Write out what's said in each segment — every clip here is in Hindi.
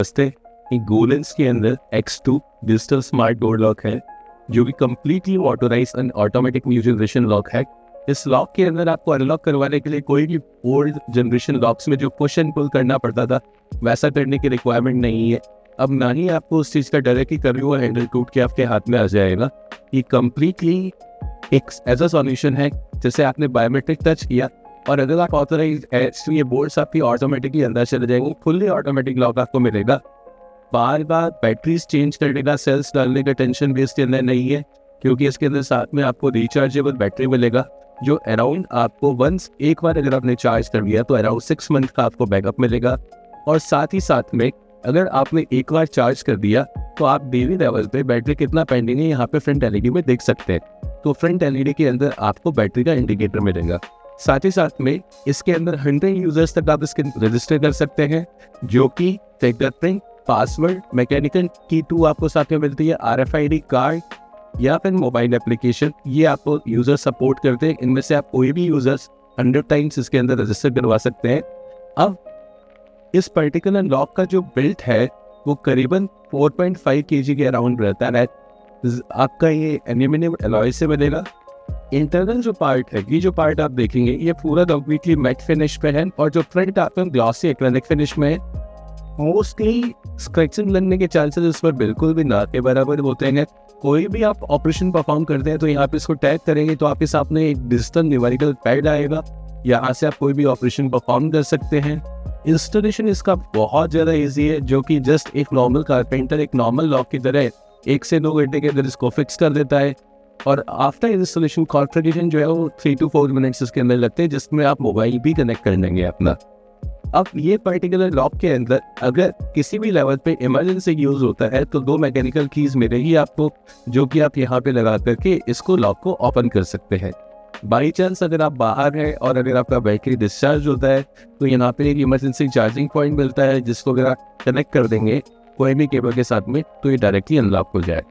समझते हैं कि गोलेंस के अंदर X2 digital smart door lock है, जो कि completely authorise and automatic new generation lock है। इस लॉक के अंदर आपको अनलॉक करवाने के लिए कोई भी ओल्ड जनरेशन लॉक्स में जो पुश एंड पुल करना पड़ता था, वैसा करने की रिक्वायरमेंट नहीं है। अब ना ही आपको उस चीज़ का डर है कि कभी वो हैंडल टूट के आपके हाथ में आ जाएगा। ये कम्प्लीटली एक ऐसा सॉल्यूशन है जैसे आपने बायोमेट्रिक टच किया और अगर आप ऑथराइज है तो ये बोर्ड्स आपकी ऑटोमेटिकली अंदर चले जाएंगे। फुल्ली ऑटोमेटिक लॉक आपको मिलेगा। बार बार बैटरीज चेंज करने का, सेल्स डालने का टेंशन भी इसके अंदर नहीं है, क्योंकि इसके अंदर साथ में आपको रिचार्जेबल बैटरी मिलेगा, जो अराउंड आपको वंस एक बार अगर आपने चार्ज कर लिया तो अराउंड 6 मंथ का आपको बैकअप मिलेगा। और साथ ही साथ में अगर आपने एक बार चार्ज कर दिया तो आप डेली लेवल पे बैटरी कितना पेंडिंग है यहाँ पे फ्रंट एलईडी में देख सकते हैं। तो फ्रंट एलईडी के अंदर आपको बैटरी का इंडिकेटर मिलेगा। साथ ही साथ में इसके अंदर 100 यूजर्स तक आप इसके रजिस्टर कर सकते हैं, जो कि फिंगरप्रिंट, पासवर्ड, मैकेनिकल की 2 आपको साथ में मिलती है, RFID कार्ड या फिर मोबाइल एप्लीकेशन, ये आपको यूजर सपोर्ट करते हैं। इनमें से आप कोई भी यूजर्स 100 टाइम्स इसके अंदर रजिस्टर करवा सकते हैं। अब इस पर्टिकुलर लॉक का जो बिल्ट है वो करीबन 4.5 kg के अराउंड रहता है। आपका ये एल्यूमिनियम अलॉय से बनेगा। इंटरनल जो पार्ट है, ये जो पार्ट आप देखेंगे ये पूरा कंप्लीटली मैट फिनिश पे है, और जो फ्रंट आपका ग्लॉसी एक्रेलिक फिनिश में है। मोस्टली स्क्रैचिंग लगने के चांसेस इस पर बिल्कुल भी ना के बराबर होते हैं। कोई भी आप ऑपरेशन परफॉर्म करते हैं तो यहाँ पे इसको टैग करेंगे तो आपके सामने एक डिजिटल न्यूमेरिकल पैड आएगा, यहाँ से आप कोई भी ऑपरेशन परफॉर्म कर सकते हैं। इंस्टॉलेशन इसका बहुत ज़्यादा इजी है, जो कि जस्ट एक नॉर्मल कारपेंटर एक नॉर्मल लॉक की तरह 1 से 2 घंटे के अंदर इसको फिक्स कर देता है। और आफ्टर इंस्टॉलेशन कॉन्फ़िगरेशन जो है वो 3 to 4 मिनट्स इसके अंदर लगते हैं, जिसमें आप मोबाइल भी कनेक्ट कर लेंगे अपना। अब ये पर्टिकुलर लॉक के अंदर अगर किसी भी लेवल पे इमरजेंसी यूज होता है तो 2 मैकेनिकल कीज मिलेगी आपको, जो कि आप यहाँ पे लगा करके इसको लॉक को ओपन कर सकते हैं। बाई चांस अगर आप बाहर हैं और अगर आपका बैटरी डिस्चार्ज होता है तो यहाँ पे एक इमरजेंसी चार्जिंग पॉइंट मिलता है, जिसको अगर आप कनेक्ट कर देंगे कोई भी केबल के साथ में तो ये डायरेक्टली अनलॉक हो जाए।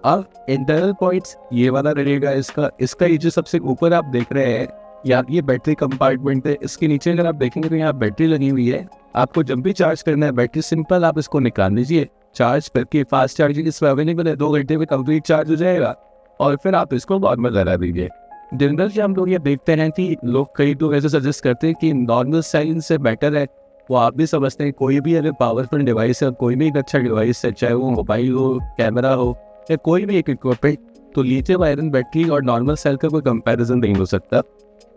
अब इंटरनल पॉइंट्स ये वाला रहेगा इसका ये जो सबसे ऊपर आप देख रहे हैं या ये बैटरी कंपार्टमेंट है, इसके नीचे अगर आप देखेंगे तो यहाँ बैटरी लगी हुई है। आपको जब भी चार्ज करना है बैटरी, सिंपल आप इसको निकाल लीजिए, चार्ज करके फास्ट चार्जिंग इसमें अवेलेबल है, 2 घंटे में कंप्लीट चार्ज हो जाएगा और फिर आप इसको नॉर्मल लगा दीजिए। जनरली हम लोग ये देखते हैं कि लोग कई लोग ऐसे सजेस्ट करते हैं कि नॉर्मल साइज से बेटर है। वो आप भी समझते हैं, कोई भी अगर पावरफुल डिवाइस है, कोई भी एक अच्छा डिवाइस है, चाहे वो मोबाइल हो, कैमरा हो या कोई भी एक इक्विपमेंट, तो लिथियम आयरन बैटरी और नॉर्मल सेल का कोई कंपैरिजन नहीं हो सकता।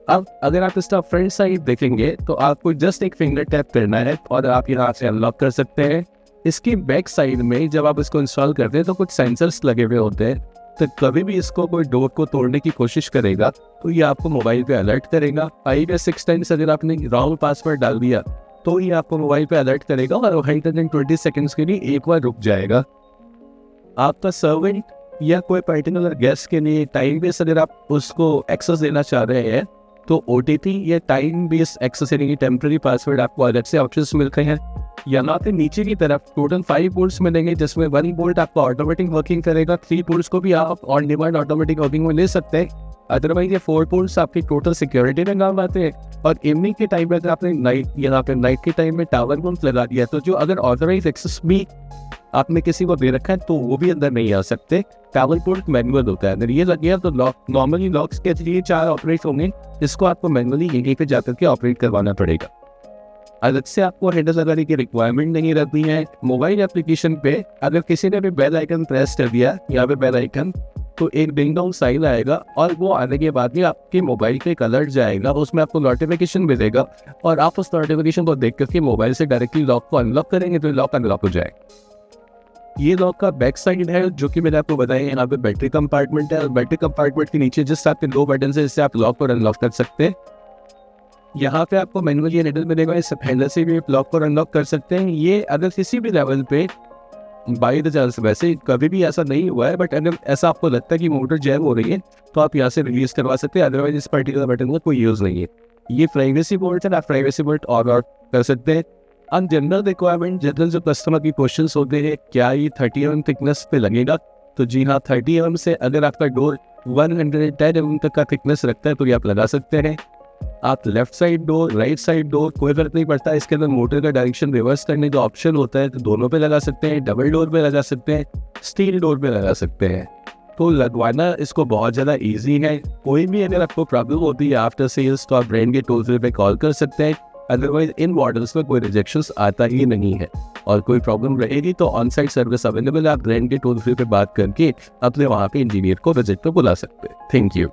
अब अगर आप इसका फ्रंट साइड देखेंगे तो आपको जस्ट एक फिंगर टैप करना है और आप यहाँ से अनलॉक कर सकते हैं। इसकी बैक साइड में जब आप इसको इंस्टॉल करते हैं तो कुछ सेंसर्स लगे हुए होते हैं, तो कभी भी इसको कोई डोर को तोड़ने की कोशिश करेगा तो ये आपको मोबाइल पे अलर्ट करेगा। 5 या 6 टाइम्स अगर आपने रॉन्ग पासवर्ड डाल दिया तो ये आपको मोबाइल पे अलर्ट करेगा और 120 सेकंड्स के लिए एक बार रुक जाएगा। आपका सर्वेंट या कोई पर्टिकुलर गेस्ट के लिए टाइम बेस अगर आप उसको एक्सेस देना चाह रहे हैं तो OTP या टाइम बेस एक्सेस यानी कि टेम्पररी पासवर्ड आपको अलग से ऑप्शंस मिलते हैं। यहाँ पे नीचे की तरफ टोटल 5 बोर्ड्स मिलेंगे, जिसमें 1 बोर्ड आपको ऑटोमेटिक वर्किंग करेगा, 3 बोर्ड्स को भी आप ऑन डिमांड ऑटोमेटिक वर्किंग में ले सकते हैं। अदरवाइज ये 4 बोर्ड्स आपकी टोटल सिक्योरिटी में काम आते हैं। और इवनिंग के टाइम में अगर आपने नाइट के टाइम में टावर बम्स लगा दिया तो जो अगर ऑथराइज एक्सेस भी आपने किसी को दे रखा है तो वो भी अंदर नहीं आ सकते। टावर पोर्ट मैनुअल होता है, अगर ये लग गया तो लॉक नॉर्मली लॉक्स के लिए 4 ऑपरेट होंगे, इसको आपको मैनुअली यहीं पे जाकर के ऑपरेट करवाना पड़ेगा। अलग से आपको हैंडल लगाने की रिक्वायरमेंट नहीं रहती है। मोबाइल एप्लीकेशन पे अगर किसी ने भी बेल आइकन प्रेस कर दिया, यहाँ पे बेल आइकन, तो एक डिंग डाउन साइन आएगा और वो आने के बाद में आपके मोबाइल पे एक अलर्ट जाएगा, उसमें आपको नोटिफिकेशन मिलेगा और आप उस नोटिफिकेशन को देख करके मोबाइल से डायरेक्टली लॉक को अनलॉक करेंगे तो लॉक अनलॉक हो जाएगा। ये लॉक का बैक साइड है, जो कि मैंने आपको बताया। यहाँ पे बैटरी कंपार्टमेंट है और बैटरी कंपार्टमेंट के नीचे जिस आपके 2 बटन है, जिससे आप लॉक और अनलॉक कर सकते हैं। यहाँ पे आपको मैनुअली हैंडल मिलेगा, इस हैंडल से भी लॉक और अनलॉक कर सकते हैं। ये अगर किसी भी लेवल पे बाई द चांस, वैसे कभी भी ऐसा नहीं हुआ है, बट अगर ऐसा आपको लगता है कि मोटर जैम हो रही है तो आप यहाँ से रिलीज करवा सकते हैं। अदरवाइज इस पर्टिकुलर बटन का कोई यूज नहीं है। ये प्राइवेसी बोर्ड है, आप प्राइवेसी बोर्ड और कर सकते हैं। अब जनरल रिक्वायरमेंट, जनरल जो कस्टमर की क्वेश्चंस होते हैं, क्या ये 30 mm थिकनेस पे लगेगा? तो जी हाँ, 30 mm से अगर आपका डोर 110 mm तक का थिकनेस रखता है तो ये आप लगा सकते हैं। आप left side door, right side door, कोई फर्क नहीं पड़ता। इसके अंदर मोटर का डायरेक्शन रिवर्स करने का ऑप्शन होता है, तो दोनों पे लगा सकते हैं, डबल डोर पे लगा सकते हैं, स्टील डोर पे लगा सकते हैं। तो लगवाना इसको बहुत ज़्यादा ईजी है। कोई भी अगर आपको प्रॉब्लम होती है आफ्टर सेल्स तो आप ब्रांड के टोल फ्री पे कॉल कर सकते हैं। अदरवाइज इन मॉडल्स में कोई रिजेक्शंस आता ही नहीं है, और कोई प्रॉब्लम रहेगी तो ऑन साइट सर्विस अवेलेबल है। आप ब्रांड के टोल फ्री पे बात करके अपने वहाँ पे इंजीनियर को विजिट पे बुला सकते हैं। Thank you.